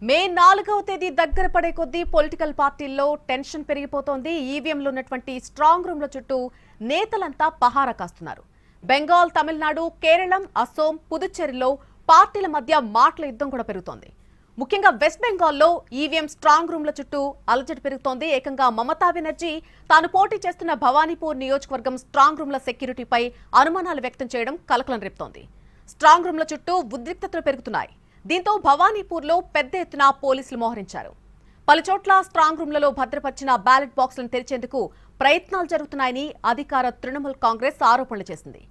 మే 4వ తేదీ దగ్గర పడే కొద్దీ పొలిటికల్ పార్టీల్లో టెన్షన్ పెరిగిపోతోంది. ఈవీఎంలో ఉన్నటువంటి స్ట్రాంగ్ రూమ్ల చుట్టూ నేతలంతా పహారా కాస్తున్నారు. బెంగాల్, తమిళనాడు, కేరళం, అసోం, పుదుచ్చేరిలో పార్టీల మధ్య మాటల యుద్ధం కూడా పెరుగుతోంది. ముఖ్యంగా వెస్ట్ బెంగాల్లో ఈవీఎం స్ట్రాంగ్ రూమ్ల చుట్టూ అలజడి పెరుగుతోంది. ఏకంగా మమతా బెనర్జీ తాను పోటీ చేస్తున్న భవానీపూర్ నియోజకవర్గం స్ట్రాంగ్ రూమ్ల సెక్యూరిటీపై అనుమానాలు వ్యక్తం చేయడం కలకలం రేపుతోంది. స్ట్రాంగ్ రూమ్ల చుట్టూ ఉద్రిక్తతలు పెరుగుతున్నాయి. దీంతో భవానీపూర్లో పెద్ద ఎత్తున పోలీసులు మోహరించారు. పలుచోట్ల స్ట్రాంగ్ రూమ్లలో భద్రపరిచిన బ్యాలెట్ బాక్సులను తెరిచేందుకు ప్రయత్నాలు జరుగుతున్నాయని అధికార తృణమూల్ కాంగ్రెస్ ఆరోపణలు చేసింది.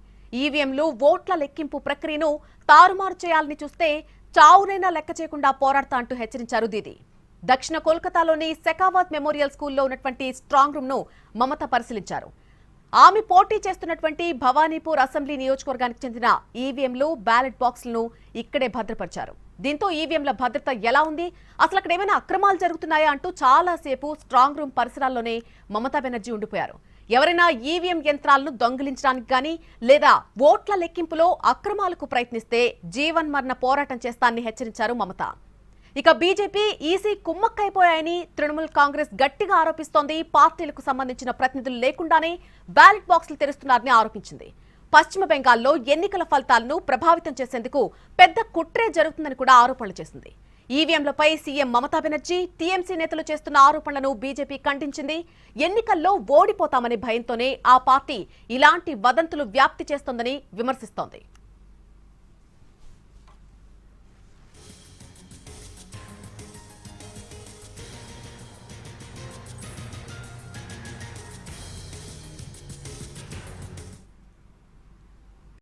ఈవీఎంలు ఓట్ల లెక్కింపు ప్రక్రియను తారుమారు చేయాలని చూస్తే చావునైనా లెక్క చేయకుండా పోరాడతా అంటూ హెచ్చరించారు దీది. దక్షిణ కోల్కతాలోని శెకావత్ మెమోరియల్ స్కూల్లో ఉన్నటువంటి స్ట్రాంగ్ రూమ్ ను మమత పరిశీలించారు. ఆమె పోటీ చేస్తున్నటువంటి భవానీపూర్ అసెంబ్లీ నియోజకవర్గానికి చెందిన ఈవీఎంలు, బ్యాలెట్ బాక్సులను ఇక్కడే భద్రపరిచారు. దీంతో ఈవీఎంల భద్రత ఎలా ఉంది, అసలు అక్కడ ఏమైనా అక్రమాలు జరుగుతున్నాయా అంటూ చాలాసేపు స్ట్రాంగ్ రూమ్ పరిసరాల్లోనే మమతా బెనర్జీ ఉండిపోయారు. ఎవరైనా ఈవీఎం యంత్రాలను దొంగిలించడానికి గానీ లేదా ఓట్ల లెక్కింపులో అక్రమాలకు ప్రయత్నిస్తే జీవన్మరణ పోరాటం చేస్తానని హెచ్చరించారు మమత. ఇక బీజేపీ, ఈసీ కుమ్మక్కైపోయాయని తృణమూల్ కాంగ్రెస్ గట్టిగా ఆరోపిస్తోంది. పార్టీలకు సంబంధించిన ప్రతినిధులు లేకుండానే బ్యాలెట్ బాక్సులు తెరుస్తున్నారని ఆరోపించింది. పశ్చిమ బెంగాల్లో ఎన్నికల ఫలితాలను ప్రభావితం చేసేందుకు పెద్ద కుట్రే జరుగుతుందని కూడా ఆరోపణలు చేసింది. ఈవీఎంలపై సీఎం మమతా బెనర్జీ, టీఎంసీ నేతలు చేస్తున్న ఆరోపణలను బీజేపీ ఖండించింది. ఎన్నికల్లో ఓడిపోతామనే భయంతోనే ఆ పార్టీ ఇలాంటి వదంతులు వ్యాప్తి చేస్తోందని విమర్శిస్తోంది.